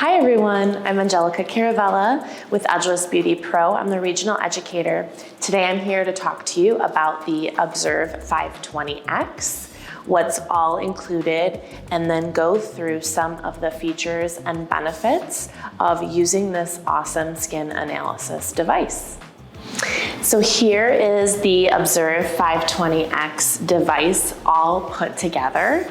Hi everyone, I'm Angelica Caravella with Edgeless Beauty Pro. I'm the regional educator. Today I'm here to talk to you about the Observ 520X, what's all included, and then go through some of the features and benefits of using this awesome skin analysis device. So here is the Observ 520X device all put together.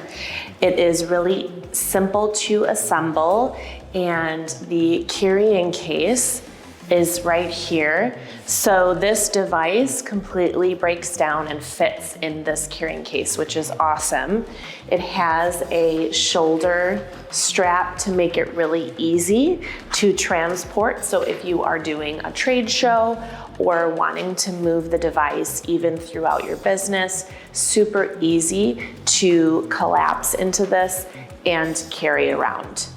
It is really simple to assemble, and the carrying case is right here. So this device completely breaks down and fits in this carrying case, which is awesome. It has a shoulder strap to make it really easy to transport. So if you are doing a trade show or wanting to move the device even throughout your business, super easy to collapse into this and carry around.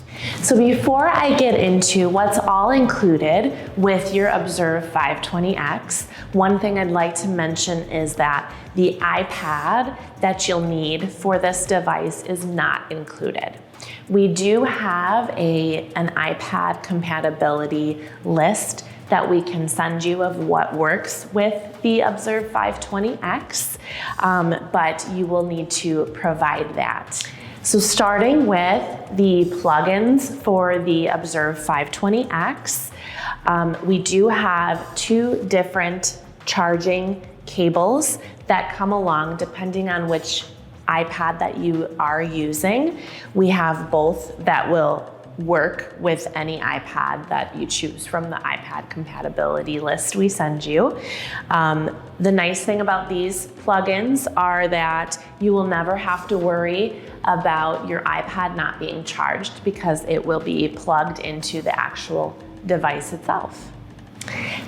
So before I get into what's all included with your Observ 520X, one thing I'd like to mention is that the iPad that you'll need for this device is not included. We do have an iPad compatibility list that we can send you of what works with the Observ 520X, but you will need to provide that. So starting with the plugins for the Observ 520X, we do have two different charging cables that come along depending on which iPad that you are using. We have both that will work with any iPad that you choose from the iPad compatibility list we send you. The nice thing about these plugins are that you will never have to worry about your iPad not being charged because it will be plugged into the actual device itself.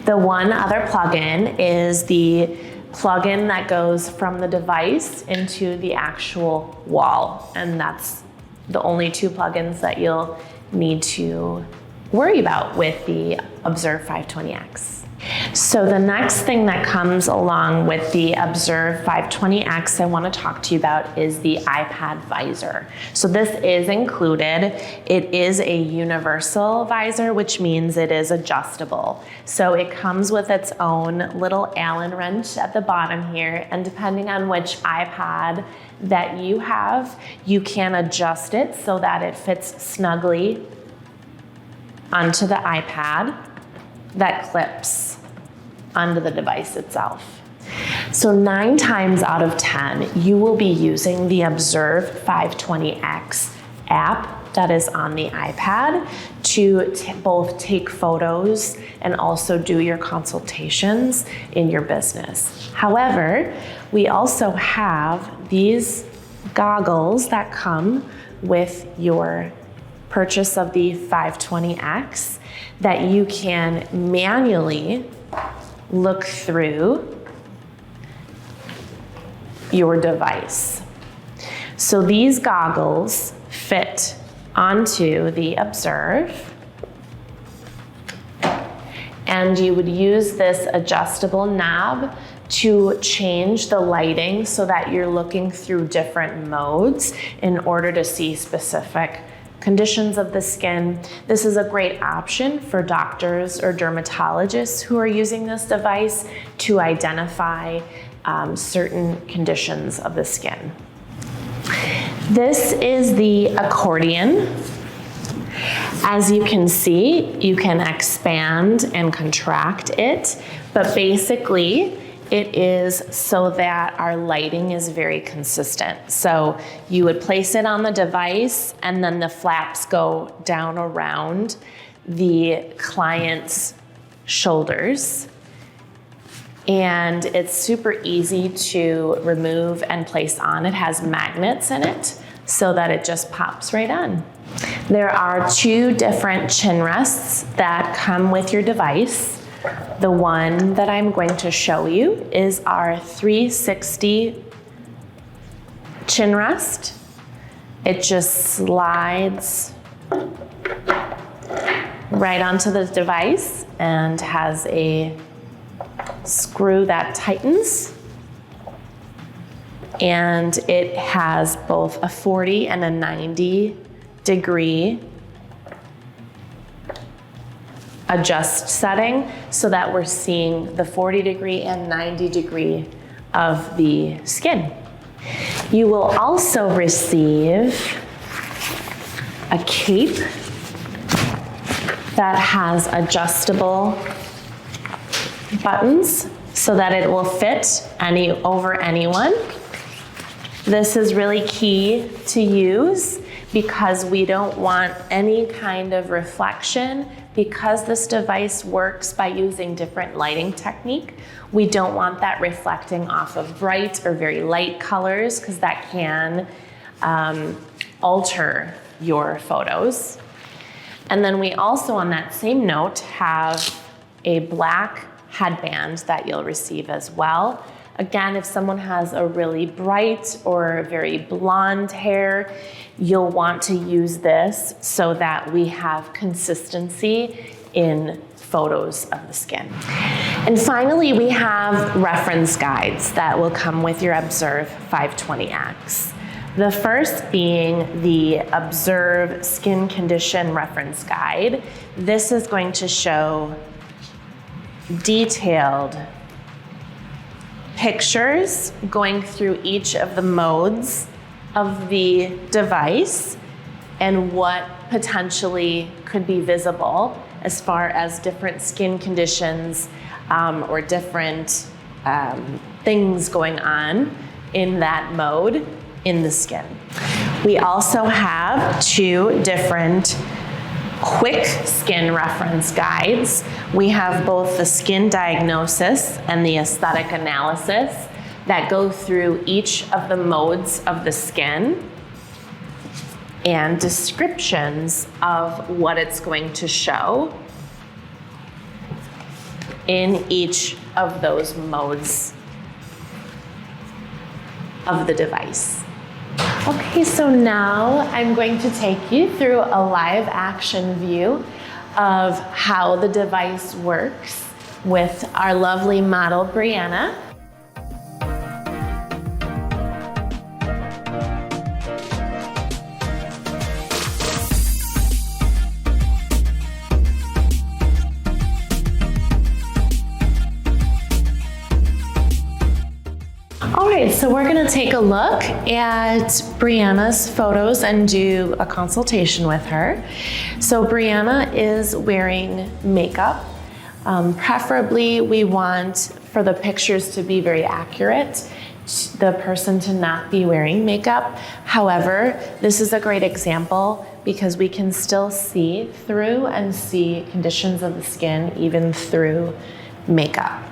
The one other plugin is the plugin that goes from the device into the actual wall, and that's the only two plugins that you'll need to worry about with the Observ 520X. So the next thing that comes along with the Observ 520X I want to talk to you about is the iPad visor. So this is included. It is a universal visor, which means it is adjustable. So it comes with its own little Allen wrench at the bottom here, and depending on which iPad that you have, you can adjust it so that it fits snugly onto the iPad that clips onto the device itself. So 9 times out of 10, you will be using the Observ 520X app that is on the iPad to both take photos and also do your consultations in your business. However, we also have these goggles that come with your purchase of the 520X that you can manually look through your device. So these goggles fit onto the Observ, and you would use this adjustable knob to change the lighting so that you're looking through different modes in order to see specific conditions of the skin. This is a great option for doctors or dermatologists who are using this device to identify certain conditions of the skin. This is the accordion. As you can see, you can expand and contract it, but basically it is so that our lighting is very consistent. So you would place it on the device, and then the flaps go down around the client's shoulders. And it's super easy to remove and place on. It has magnets in it so that it just pops right on. There are 2 different chin rests that come with your device. The one that I'm going to show you is our 360 chin rest. It just slides right onto the device and has a screw that tightens. And it has both a 40 and a 90 degree adjust setting so that we're seeing the 40 degree and 90 degree of the skin. You will also receive a cape that has adjustable buttons so that it will fit over anyone. This is really key to use because we don't want any kind of reflection. Because this device works by using different lighting technique, we don't want that reflecting off of bright or very light colors because that can alter your photos. And then we also, on that same note, have a black headband that you'll receive as well. Again, if someone has a really bright or very blonde hair, you'll want to use this so that we have consistency in photos of the skin. And finally, we have reference guides that will come with your Observ 520X. The first being the Observ Skin Condition Reference Guide. This is going to show detailed pictures going through each of the modes of the device and what potentially could be visible as far as different skin conditions or different things going on in that mode in the skin. We also have 2 different quick skin reference guides. We have both the skin diagnosis and the aesthetic analysis that go through each of the modes of the skin and descriptions of what it's going to show in each of those modes of the device. Okay, so now I'm going to take you through a live action view of how the device works with our lovely model, Brianna. All right, so we're gonna take a look at Brianna's photos and do a consultation with her. So Brianna is wearing makeup. Preferably, we want for the pictures to be very accurate, the person to not be wearing makeup. However, this is a great example because we can still see through and see conditions of the skin even through makeup.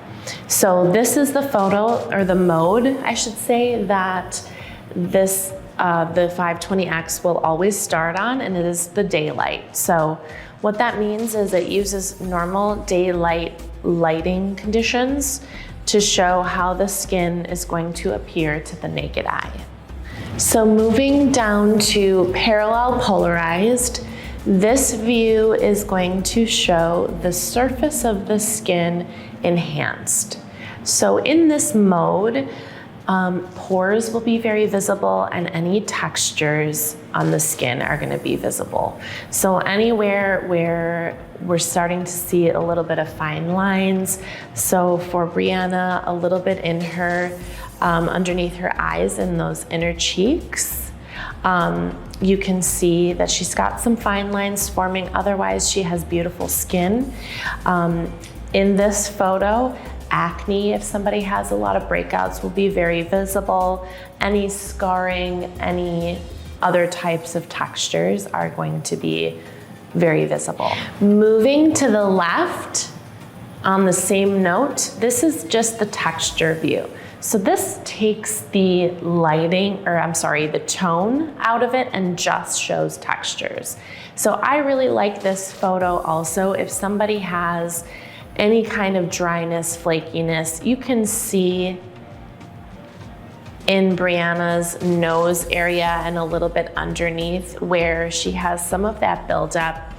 So this is the photo, or the mode, I should say, that this the 520X will always start on, and it is the daylight. So what that means is it uses normal daylight lighting conditions to show how the skin is going to appear to the naked eye. So moving down to parallel polarized, this view is going to show the surface of the skin enhanced. So in this mode, pores will be very visible and any textures on the skin are gonna be visible. So anywhere where we're starting to see a little bit of fine lines, so for Brianna, a little bit in her, underneath her eyes and those inner cheeks, you can see that she's got some fine lines forming. Otherwise, she has beautiful skin. In this photo, acne, if somebody has a lot of breakouts, will be very visible. Any scarring, any other types of textures are going to be very visible. Moving to the left, on the same note, this is just the texture view. So this takes the the tone out of it and just shows textures. So I really like this photo also. If somebody has any kind of dryness, flakiness, you can see in Brianna's nose area and a little bit underneath where she has some of that buildup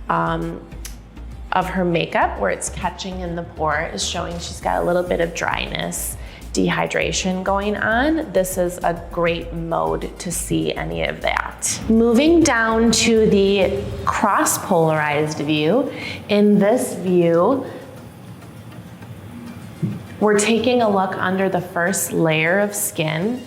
of her makeup where it's catching in the pore is showing she's got a little bit of dryness dehydration going on, this is a great mode to see any of that. Moving down to the cross-polarized view, in this view, we're taking a look under the first layer of skin,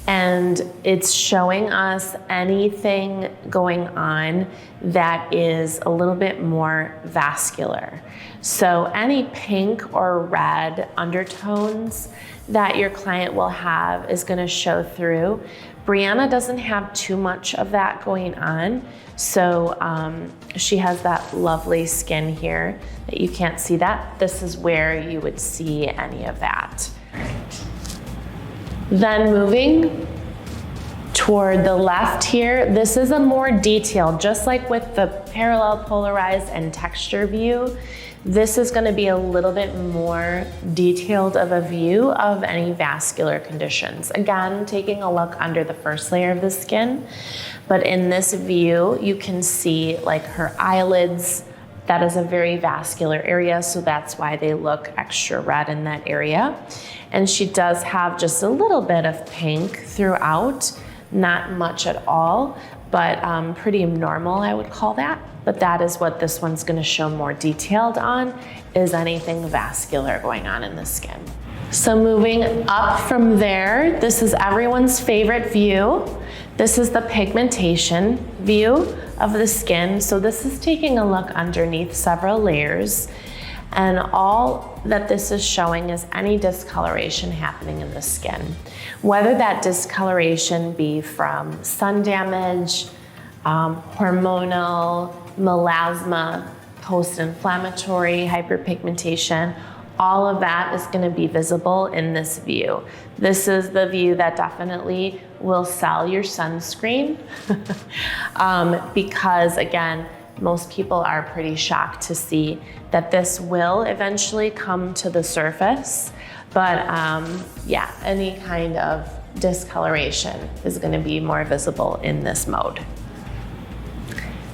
and it's showing us anything going on that is a little bit more vascular. So any pink or red undertones that your client will have is going to show through. Brianna doesn't have too much of that going on, so she has that lovely skin here that you can't see that. This is where you would see any of that. Then moving toward the left here, this is a more detailed, just like with the parallel polarized and texture view, this is going to be a little bit more detailed of a view of any vascular conditions. Again, taking a look under the first layer of the skin, but in this view, you can see like her eyelids. That is a very vascular area, so that's why they look extra red in that area. And she does have just a little bit of pink throughout, not much at all, but pretty normal, I would call that. But that is what this one's gonna show more detailed on, is anything vascular going on in the skin. So moving up from there, this is everyone's favorite view. This is the pigmentation view of the skin. So this is taking a look underneath several layers, and all that this is showing is any discoloration happening in the skin. Whether that discoloration be from sun damage, hormonal, melasma, post-inflammatory, hyperpigmentation, all of that is going to be visible in this view. This is the view that definitely will sell your sunscreen because, again, most people are pretty shocked to see that this will eventually come to the surface. But yeah, any kind of discoloration is going to be more visible in this mode.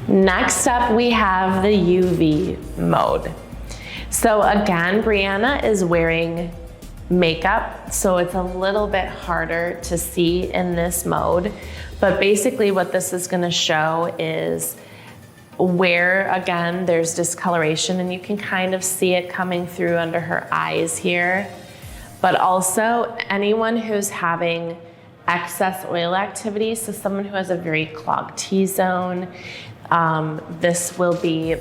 Next up, we have the UV mode. So again, Brianna is wearing makeup, so it's a little bit harder to see in this mode. But basically what this is going to show is where, again, there's discoloration, and you can kind of see it coming through under her eyes here. But also anyone who's having excess oil activity, so someone who has a very clogged T-zone, this will be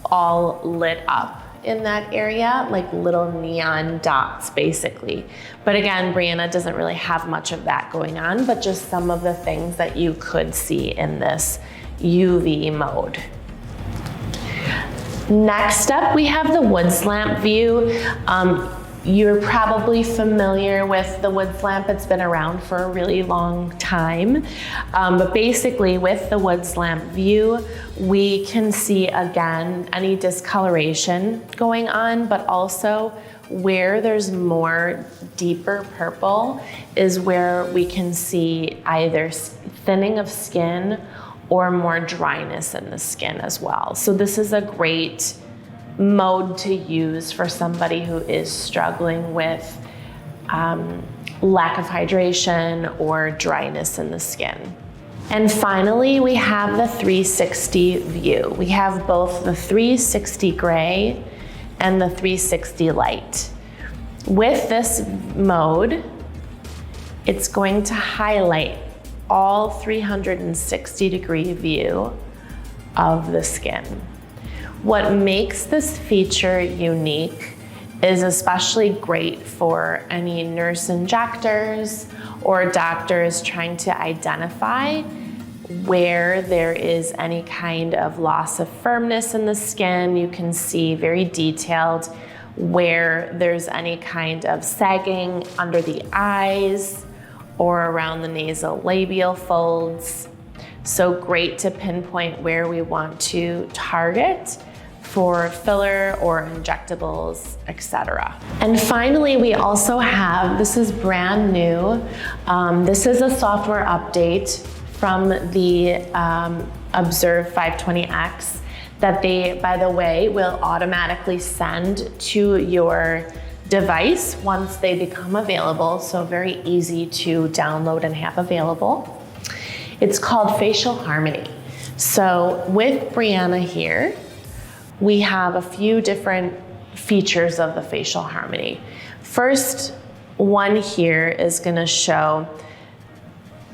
all lit up in that area, like little neon dots basically. But again, Brianna doesn't really have much of that going on, but just some of the things that you could see in this UV mode. Next up, we have the woods lamp view. You're probably familiar with the woods lamp. It's been around for a really long time. But basically with the woods lamp view, we can see again any discoloration going on, but also where there's more deeper purple is where we can see either thinning of skin or more dryness in the skin as well. So this is a great mode to use for somebody who is struggling with lack of hydration or dryness in the skin. And finally, we have the 360 view. We have both the 360 gray and the 360 light. With this mode, it's going to highlight all 360-degree view of the skin. What makes this feature unique is especially great for any nurse injectors or doctors trying to identify where there is any kind of loss of firmness in the skin. You can see very detailed where there's any kind of sagging under the eyes or around the nasolabial folds. So great to pinpoint where we want to target for filler or injectables, etc. And finally, we also have, this is brand new, this is a software update from the Observ 520X that they, by the way, will automatically send to your device once they become available, so very easy to download and have available. It's called Facial Harmony. So with Brianna here, we have a few different features of the Facial Harmony. First one here is gonna show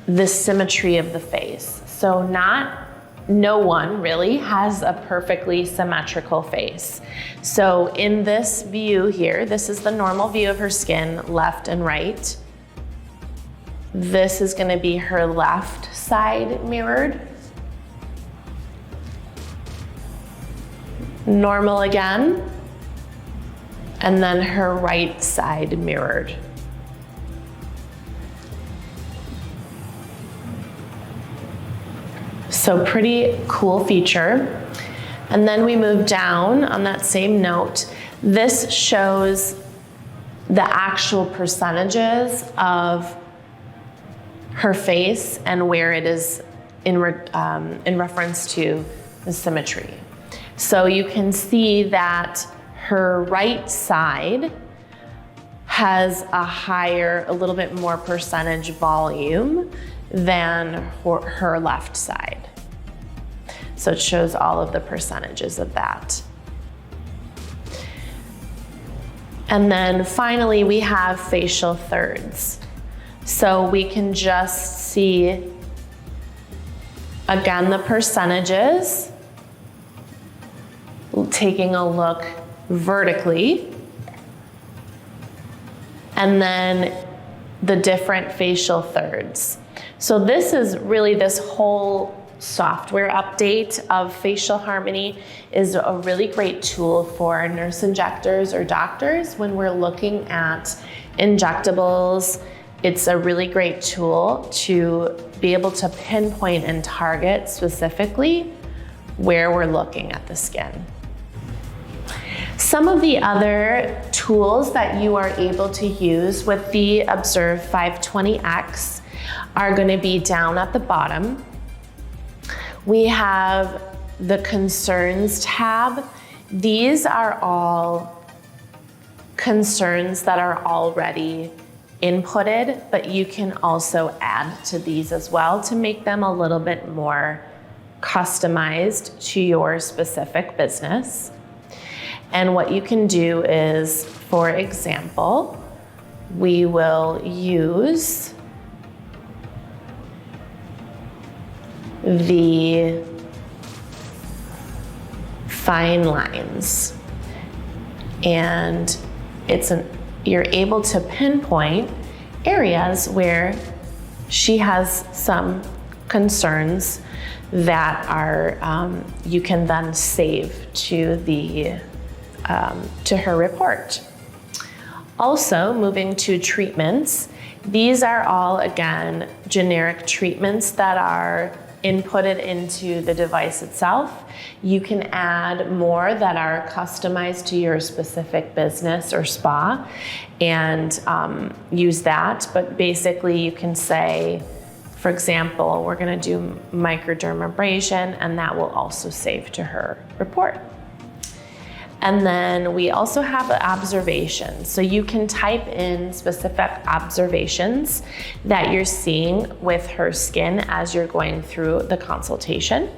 the symmetry of the face. So no one really has a perfectly symmetrical face. So in this view here, this is the normal view of her skin, left and right. This is gonna be her left side mirrored. Normal again. And then her right side mirrored. So pretty cool feature. And then we move down on that same note. This shows the actual percentages of her face and where it is in reference to the symmetry. So you can see that her right side has a little bit more percentage volume than her left side. So it shows all of the percentages of that. And then finally, we have facial thirds. So we can just see, again, the percentages, taking a look vertically, and then the different facial thirds. So this is really this whole software update of Facial Harmony is a really great tool for nurse injectors or doctors when we're looking at injectables. It's a really great tool to be able to pinpoint and target specifically where we're looking at the skin. Some of the other tools that you are able to use with the Observ 520X are going to be down at the bottom. We have the concerns tab. These are all concerns that are already inputted, but you can also add to these as well to make them a little bit more customized to your specific business. And what you can do is, for example, we will use the fine lines, and you're able to pinpoint areas where she has some concerns that are you can then save to her report. Also, moving to treatments, these are all, again, generic treatments that are inputted into the device itself. You can add more that are customized to your specific business or spa and use that. But basically you can say, for example, we're gonna do microdermabrasion, and that will also save to her report. And then we also have observations. So you can type in specific observations that you're seeing with her skin as you're going through the consultation.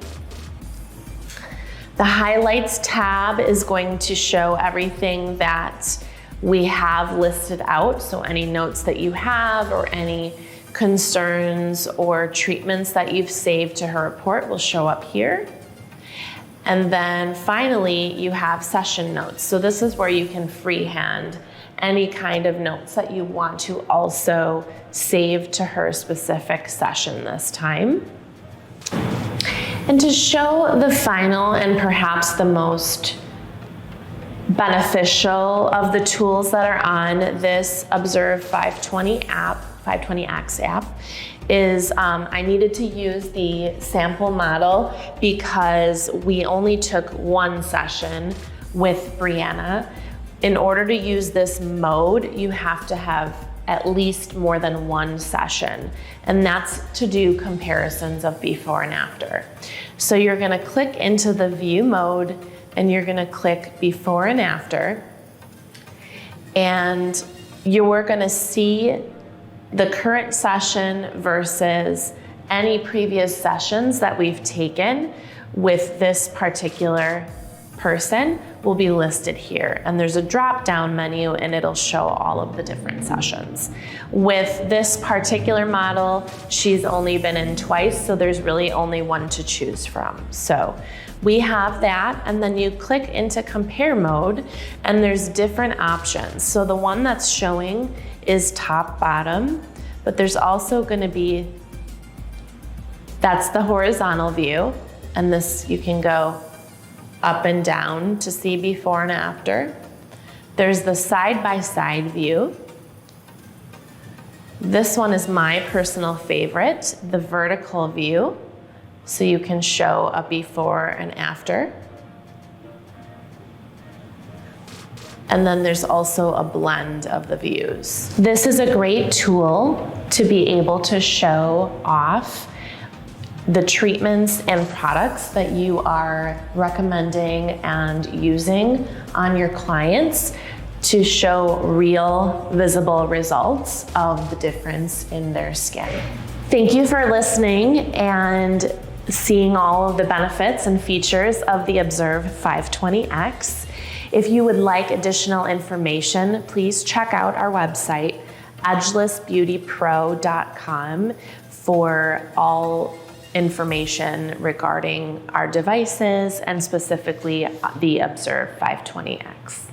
The highlights tab is going to show everything that we have listed out. So any notes that you have or any concerns or treatments that you've saved to her report will show up here. And then finally, you have session notes. So this is where you can freehand any kind of notes that you want to also save to her specific session this time. And to show the final and perhaps the most beneficial of the tools that are on this Observ 520X app is I needed to use the sample model because we only took one session with Brianna. In order to use this mode, you have to have at least more than one session, and that's to do comparisons of before and after. So you're gonna click into the view mode and you're gonna click before and after. And you're gonna see the current session versus any previous sessions that we've taken with this particular person will be listed here. And there's a drop-down menu and it'll show all of the different sessions. With this particular model, she's only been in twice, so there's really only one to choose from. So we have that, and then you click into compare mode and there's different options. So the one that's showing is top bottom, but there's also gonna be, that's the horizontal view, and this you can go up and down to see before and after. There's the side-by-side view. This one is my personal favorite, the vertical view. So you can show a before and after. And then there's also a blend of the views. This is a great tool to be able to show off the treatments and products that you are recommending and using on your clients to show real visible results of the difference in their skin. Thank you for listening and seeing all of the benefits and features of the Observ 520X. If you would like additional information, please check out our website, edgelessbeautypro.com, for all information regarding our devices and specifically the Observ 520X.